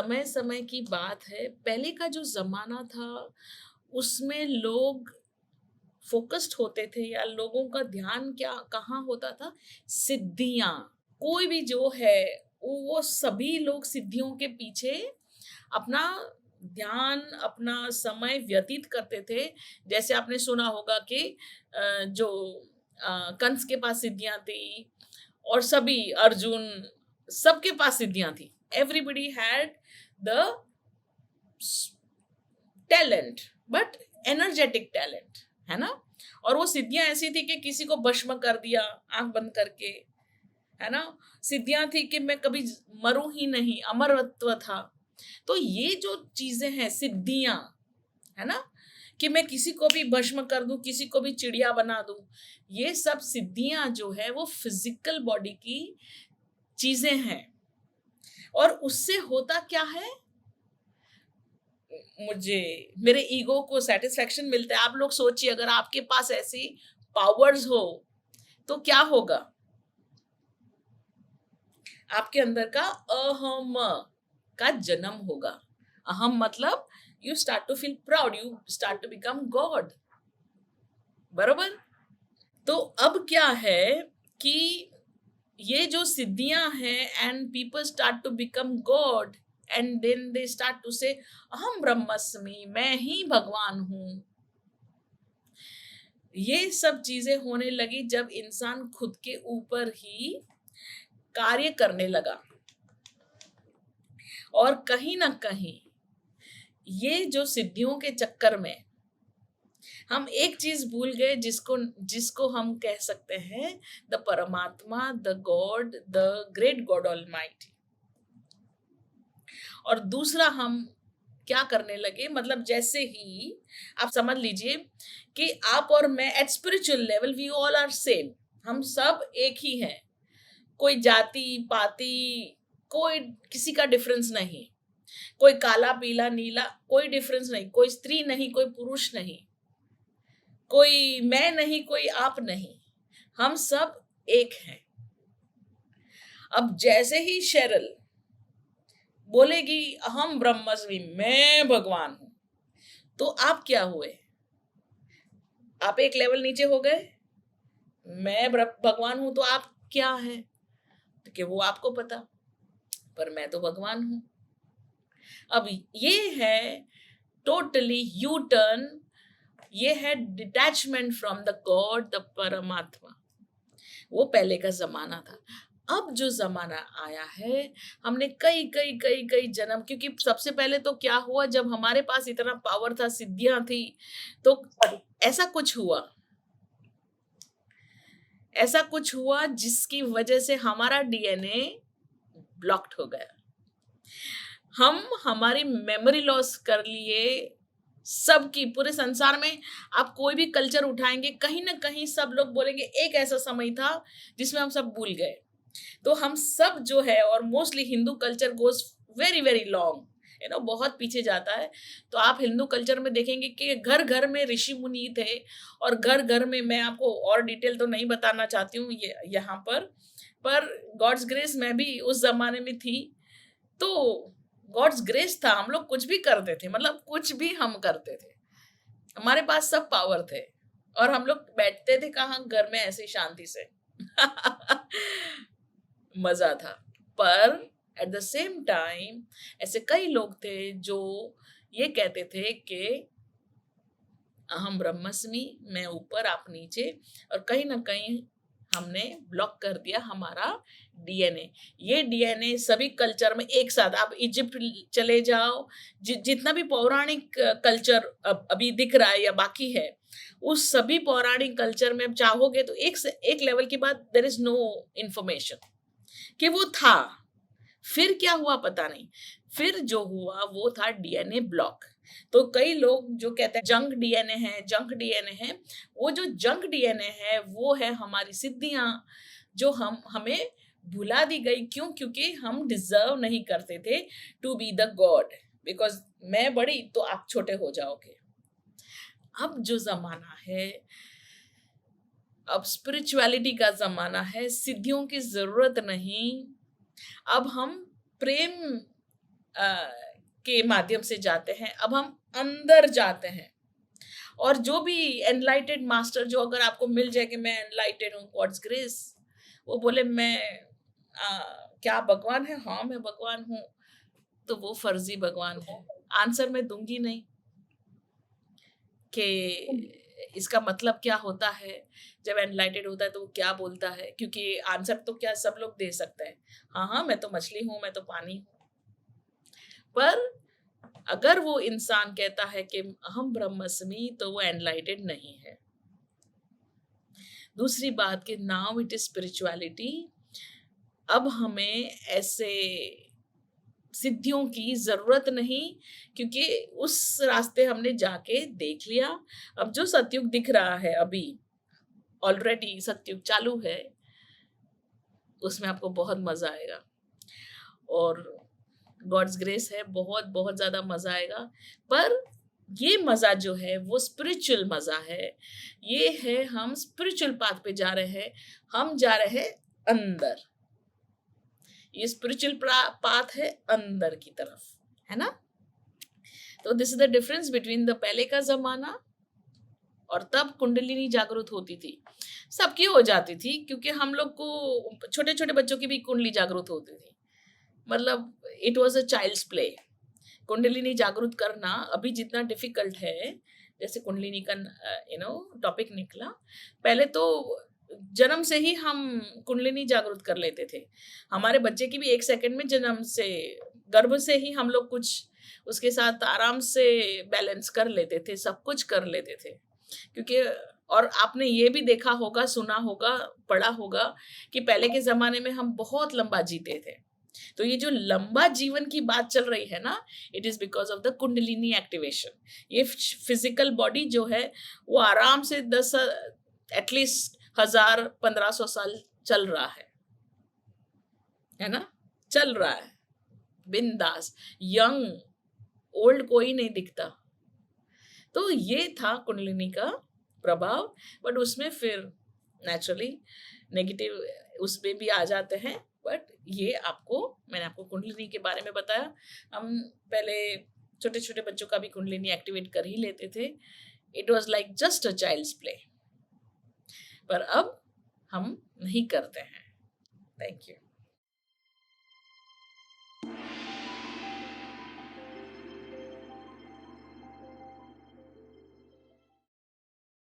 समय समय की बात है। पहले का जो जमाना था उसमें लोग फोकस्ड होते थे या लोगों का ध्यान क्या कहाँ होता था? सिद्धियां। कोई भी जो है वो सभी लोग सिद्धियों के पीछे अपना ध्यान, अपना समय व्यतीत करते थे। जैसे आपने सुना होगा कि जो कंस के पास सिद्धियां थी और सभी अर्जुन, सबके पास सिद्धियां थी। Everybody had the talent, but energetic talent, है ना। और वो सिद्धियां ऐसी थी कि किसी को भस्म कर दिया आंख बंद करके, है ना। सिद्धियां थी कि मैं कभी मरूं ही नहीं, अमरत्व था। तो ये जो चीजें हैं सिद्धियां, है ना, कि मैं किसी को भी भस्म कर दूं, किसी को भी चिड़िया बना दूं, ये सब सिद्धियां जो है वो फिजिकल बॉडी की चीजें हैं। और उससे होता क्या है? मुझे मेरे ईगो को सेटिस्फेक्शन मिलता है। आप लोग सोचिए, अगर आपके पास ऐसी पावर्स हो तो क्या होगा? आपके अंदर का अहम का जन्म होगा। अहम मतलब you start to feel proud, you start to become God. बरोबर। तो अब क्या है कि ये जो सिद्धियां हैं and people start to become God and then they start to say अहम ब्रह्मस्मि, मैं ही भगवान हूं। ये सब चीजें होने लगी जब इंसान खुद के ऊपर ही कार्य करने लगा। और कहीं ना कहीं ये जो सिद्धियों के चक्कर में हम एक चीज भूल गए, जिसको जिसको हम कह सकते हैं द परमात्मा, the God, the great God almighty. और दूसरा हम क्या करने लगे, मतलब जैसे ही आप समझ लीजिए कि आप और मैं at spiritual level we all are same, हम सब एक ही हैं। कोई जाति पाति, कोई किसी का डिफरेंस नहीं। कोई काला पीला नीला, कोई डिफरेंस नहीं। कोई स्त्री नहीं, कोई पुरुष नहीं, कोई मैं नहीं, कोई आप नहीं, हम सब एक हैं। अब जैसे ही शेरल बोलेगी अहम ब्रह्मस्मि, मैं भगवान हूं, तो आप क्या हुए? आप एक लेवल नीचे हो गए। मैं भगवान हूं तो आप क्या है? कि वो आपको पता, पर मैं तो भगवान हूं। अब ये है टोटली यू टर्न, ये है detachment from the God, the परमात्मा। वो पहले का जमाना था। अब जो जमाना आया है, हमने कई कई कई कई जन्म, क्योंकि सबसे पहले तो क्या हुआ, जब हमारे पास इतना पावर था, सिद्धियां थी, तो ऐसा कुछ हुआ, ऐसा कुछ हुआ जिसकी वजह से हमारा डीएनए ब्लॉक्ड हो गया। हम हमारी मेमोरी लॉस कर लिए सबकी। पूरे संसार में आप कोई भी कल्चर उठाएंगे, कहीं ना कहीं सब लोग बोलेंगे एक ऐसा समय था जिसमें हम सब भूल गए। तो हम सब जो है, और mostly Hindu culture goes very very long, बहुत पीछे जाता है। तो आप हिंदू कल्चर में देखेंगे कि घर घर में ऋषि मुनि थे, और घर घर में, मैं आपको और डिटेल तो नहीं बताना चाहती हूँ ये यहाँ पर गॉड्स ग्रेस मैं भी उस जमाने में थी। तो गॉड्स ग्रेस था, हम लोग कुछ भी करते थे, मतलब कुछ भी हम करते थे, हमारे पास सब पावर थे, और हम लोग बैठते थे कहाँ? घर में ऐसे शांति से। मजा था। पर एट द सेम टाइम ऐसे कई लोग थे जो ये कहते थे कि अहम ब्रह्मस्मि, मैं ऊपर आप नीचे, और कहीं ना कहीं हमने ब्लॉक कर दिया हमारा डीएनए। ये डीएनए सभी कल्चर में एक साथ, आप इजिप्ट चले जाओ, जितना भी पौराणिक कल्चर अभी दिख रहा है या बाकी है, उस सभी पौराणिक कल्चर में आप चाहोगे तो एक लेवल के बाद देयर इज नो इंफॉर्मेशन कि वो था। फिर क्या हुआ पता नहीं। फिर जो हुआ वो था डीएनए ब्लॉक। तो कई लोग जो कहते हैं जंक डीएनए है, जंक डीएनए है, वो जो जंक डीएनए है वो है हमारी सिद्धियां, जो हम हमें भुला दी गई। क्यों? क्योंकि हम डिजर्व नहीं करते थे to be the God, because मैं बड़ी तो आप छोटे हो जाओगे। अब जो जमाना है, अब स्पिरिचुअलिटी का जमाना है, सिद्धियों की जरूरत नहीं। अब हम प्रेम के माध्यम से जाते हैं, अब हम अंदर जाते हैं। और जो भी एनलाइटेड मास्टर, जो अगर आपको मिल जाए कि मैं एनलाइटेड हूँ, गॉड्स ग्रेस, वो बोले मैं क्या भगवान है, हाँ मैं भगवान हूँ, तो वो फर्जी भगवान है। आंसर मैं दूंगी नहीं कि इसका मतलब क्या होता है, जब एनलाइटेड होता है तो वो क्या बोलता है, क्योंकि आंसर तो क्या सब लोग दे सकते हैं, हाँ हाँ मैं तो मछली हूँ, मैं तो पानी हूँ। पर अगर वो इंसान कहता है कि अहम ब्रह्मस्मि, तो वो एनलाइटेड नहीं है। दूसरी बात कि नाउ इट इज स्पिरिचुअलिटी। अब हमें ऐसे सिद्धियों की जरूरत नहीं, क्योंकि उस रास्ते हमने जाके देख लिया। अब जो सतयुग दिख रहा है, अभी ऑलरेडी सतयुग चालू है, उसमें आपको बहुत मजा आएगा, और गॉड्स ग्रेस है, बहुत बहुत ज्यादा मजा आएगा। पर ये मजा जो है वो स्पिरिचुअल मजा है। ये है, हम स्पिरिचुअल पाथ पे जा रहे हैं, हम जा रहे हैं अंदर। ये स्पिरिचुअल पाथ है अंदर की तरफ, है ना। तो this is the difference between the पहले का जमाना, और तब कुंडलिनी जागृत होती थी, सबकी हो जाती थी, क्योंकि हम लोग को छोटे छोटे बच्चों की भी कुंडली जागृत होती थी, मतलब it was a child's play. कुंडलिनी जागृत करना अभी जितना डिफिकल्ट है, जैसे कुंडलिनी का टॉपिक निकला, पहले तो जन्म से ही हम कुंडलिनी जागृत कर लेते थे। हमारे बच्चे की भी 1 सेकंड में, जन्म से, गर्भ से ही हम लोग कुछ उसके साथ आराम से बैलेंस कर लेते थे, सब कुछ कर लेते थे, क्योंकि और आपने ये भी देखा होगा, सुना होगा, पढ़ा होगा कि पहले के जमाने में हम बहुत लंबा जीते थे। तो ये जो लंबा जीवन की बात चल रही है ना, it is because of the kundalini activation. ये फिजिकल बॉडी जो है वो आराम से 10 एटलीस्ट 1000-1500 साल चल रहा है ना, चल रहा है बिंदास, यंग ओल्ड कोई नहीं दिखता। तो ये था कुंडलिनी का प्रभाव, बट उसमें फिर नेचुरली नेगेटिव उसमें भी आ जाते हैं। बट ये मैंने आपको कुंडलिनी के बारे में बताया। हम पहले छोटे छोटे बच्चों का भी कुंडलिनी एक्टिवेट कर ही लेते थे, it was like just a child's play, पर अब हम नहीं करते हैं। Thank you.